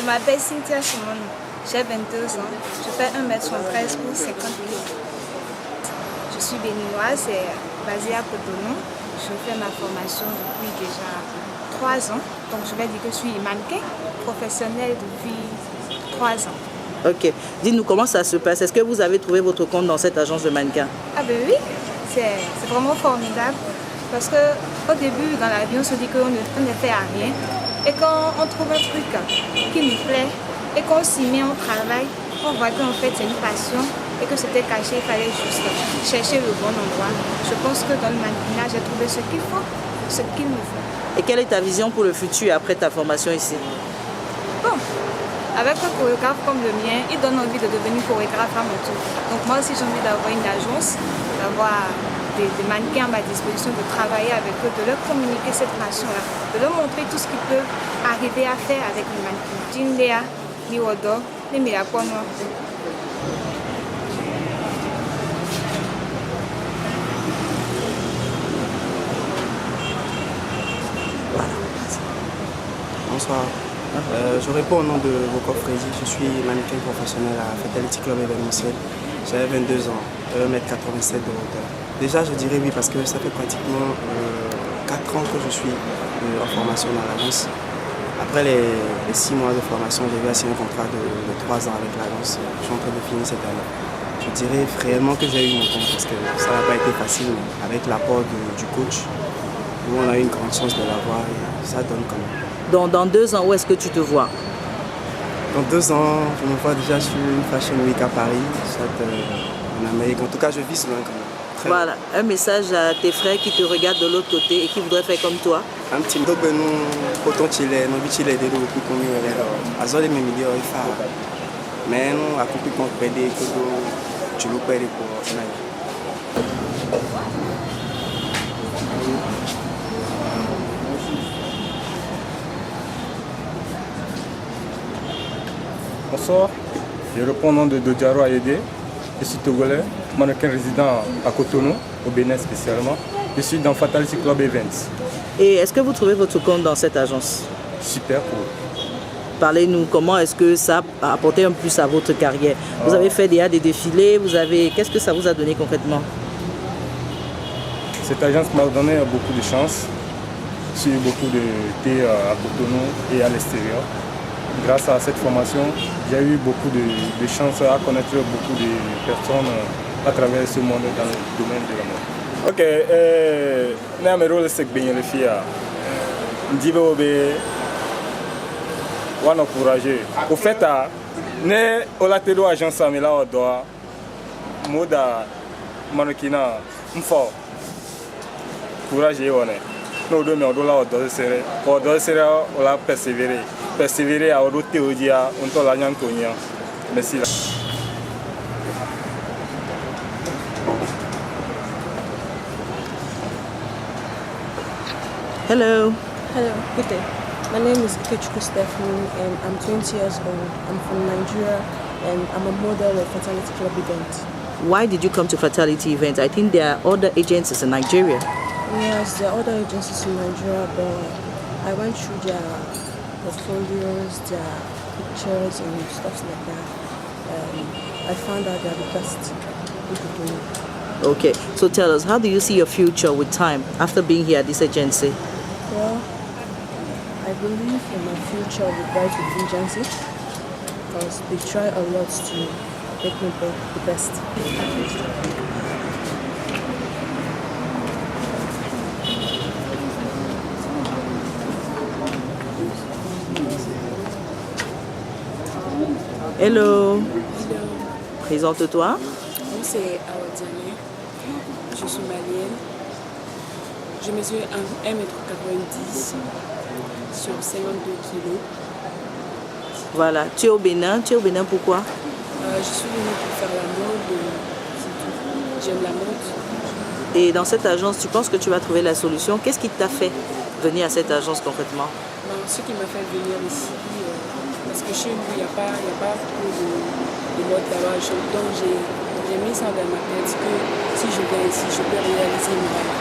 Je m'appelle Cynthia Simon, j'ai 22 ans, je fais 1m73 pour 50 kg. Je suis béninoise et basée à Cotonou. Je fais ma formation depuis déjà 3 ans, donc je vais dire que je suis mannequin professionnel depuis 3 ans. Ok, dites-nous comment ça se passe. Est-ce que vous avez trouvé votre compte dans cette agence de mannequins? Ah ben oui, c'est vraiment formidable parce qu'au début dans la vie on se dit qu'on ne fait à rien et quand on trouve un truc qui nous plaît et qu'on s'y met, on travaille, on voit qu'en fait c'est une passion et que c'était caché, il fallait juste chercher le bon endroit. Je pense que dans le mannequinat j'ai trouvé ce qu'il faut, ce qu'il me faut. Et quelle est ta vision pour le futur après ta formation ici? Bon. Avec un chorégraphe comme le mien, il donne envie de devenir chorégraphe à mon tour. Donc moi aussi j'ai envie d'avoir une agence, d'avoir des mannequins à ma disposition, de travailler avec eux, de leur communiquer cette passion-là, de leur montrer tout ce qu'ils peuvent arriver à faire avec le mannequin. Jinlea, Liwodo, Nemilapono. Bonsoir. Je réponds au nom de Boko Frézy. Je suis mannequin professionnel à Fatality Club événementiel. J'ai 22 ans, 1m87 de hauteur. Déjà, je dirais oui parce que ça fait pratiquement 4 ans que je suis en formation dans l'agence. Après les 6 mois de formation, j'ai eu à signer un contrat de 3 ans avec l'agence. Je suis en train de finir cette année. Je dirais réellement que j'ai eu mon compte parce que ça n'a pas été facile, mais avec l'apport du coach, où on a eu une grande chance de l'avoir et ça donne quand même. Dans 2 ans, où est-ce que tu te vois? Dans 2 ans, je me vois déjà sur une Fashion Week à Paris, soit en Amérique. En tout cas, je vise loin quand même. Voilà, un message à tes frères qui te regardent de l'autre côté et qui voudraient faire comme toi. Un petit peu de nous, autant qu'il est, nous vite il est de nous, plus comme il est. Azole mes millions, il fait. Mais nous, à couper contre PD, que tu le perds pour Bonsoir, je réponds au nom de Dodiaro Ayede. Je suis togolais, mannequin résident à Cotonou, au Bénin spécialement. Je suis dans Fatality Club Events. Et est-ce que vous trouvez votre compte dans cette agence? Super cool. Parlez-nous, comment est-ce que ça a apporté un plus à votre carrière? Vous avez fait déjà des défilés, qu'est-ce que ça vous a donné concrètement? Cette agence m'a donné beaucoup de chance. J'ai eu beaucoup de thé à Cotonou et à l'extérieur. Grâce à cette formation, j'ai eu beaucoup de chance à connaître beaucoup de personnes à travers ce monde dans le domaine de la mode. Ok, je suis rôle c'est bien les filles. Je vais encourager. Au fait, ne olatelo agence amela odoa moda manokina mfo courage on est. Nous devons odola odo seré ola persévérer à orote odia onto la nyantonia. Merci. Hello. Hello, good day. My name is Ikechukwu Stephanie and I'm 20 years old. I'm from Nigeria and I'm a model at Fatality Club Event. Why did you come to Fatality Event? I think there are other agencies in Nigeria. Yes, there are other agencies in Nigeria, but I went through their portfolios, their pictures and stuff like that. I found out they're the best people doing it. Okay, so tell us, how do you see your future with time after being here at this agency? Well, I believe in my future with Bright with Agency because they try a lot to make me the best. Hello. Présente-toi. C'est Awadjane. Je suis malienne. Je mesure 1m90 sur 52 kg. Voilà. Tu es au Bénin. Tu es au Bénin pourquoi? Je suis venue pour faire la mode. J'aime la mode. Et dans cette agence, tu penses que tu vas trouver la solution? Qu'est-ce qui t'a fait venir à cette agence concrètement? Ce qui m'a fait venir ici, parce que chez nous, il n'y a pas beaucoup de mode là-bas. Donc j'ai mis ça dans ma tête que si je viens ici, je peux réaliser mes rêves.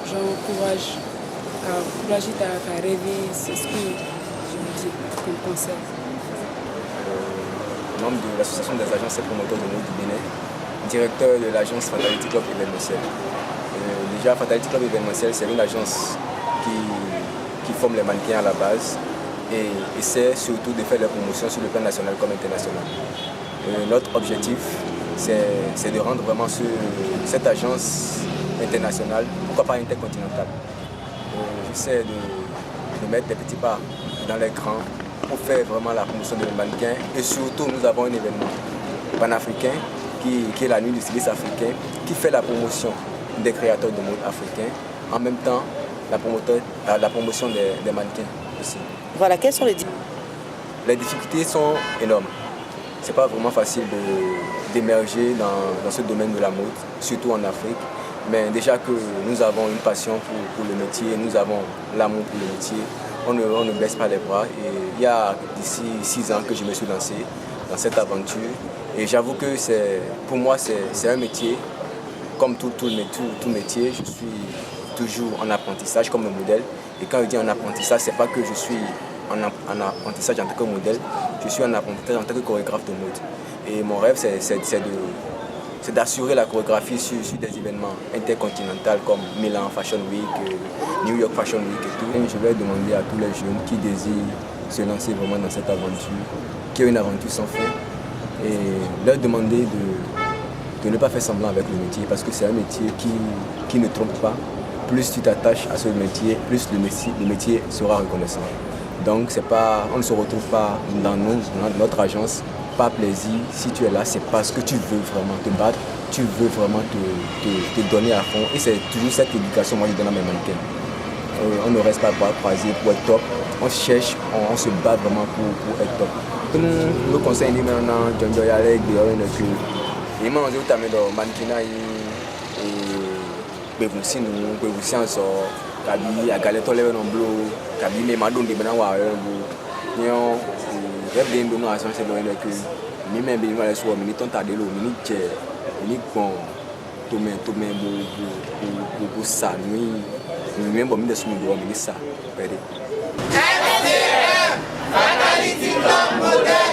Je genre courage à rêver, c'est ce que je vous dis comme conseil. Membre de l'association des agences et promoteurs de mode du Bénin, directeur de l'agence Fatality Club événementiel. Déjà, Fatality Club événementiel, c'est une agence qui forme les mannequins à la base et essaie surtout de faire la promotion sur le plan national comme international. Notre objectif, c'est de rendre vraiment cette agence internationale, pourquoi pas intercontinentale. J'essaie de mettre des petits pas dans les grands pour faire vraiment la promotion de mannequins. Et surtout, nous avons un événement panafricain qui est la nuit du styliste africain, qui fait la promotion des créateurs de mode africains, en même temps la promotion des mannequins aussi. Voilà, quelles sont les difficultés? Les difficultés sont énormes. C'est pas vraiment facile d'émerger dans ce domaine de la mode, surtout en Afrique. Mais déjà que nous avons une passion pour le métier, nous avons l'amour pour le métier, on ne baisse pas les bras. Et il y a d'ici 6 ans que je me suis lancé dans cette aventure. Et j'avoue que pour moi, c'est un métier, comme tout métier, je suis toujours en apprentissage comme un modèle. Et quand je dis en apprentissage, c'est pas que je suis en apprentissage en tant que modèle, je suis en apprentissage en tant que chorégraphe de mode. Et mon rêve, c'est d'assurer la chorégraphie sur des événements intercontinentaux comme Milan Fashion Week, New York Fashion Week et tout. Et je vais demander à tous les jeunes qui désirent se lancer vraiment dans cette aventure, qui est une aventure sans fin, et leur demander de ne pas faire semblant avec le métier, parce que c'est un métier qui ne trompe pas. Plus tu t'attaches à ce métier, plus le métier sera reconnaissant. Donc on ne se retrouve pas dans notre agence par plaisir. Si tu es là, c'est parce que tu veux vraiment te battre, tu veux vraiment te donner à fond. Et c'est toujours cette éducation que je donne à mes mannequins. On ne reste pas bras croisés pour être top. On cherche, on se bat vraiment pour être top. Nous conseillons maintenant John Joy Alec de que les gens qui ont des mannequins et aussi nous aussi en sort kabi agaleto lewe no blo kabi me madon de bana wa rembo nion rebe ndo no aso se do que mi me be ma le so mi ton ta de lo mi ni je ni gbon to me bo sa ni mi me bo mi de so mi do mi ni sa pede. Fatality Club model.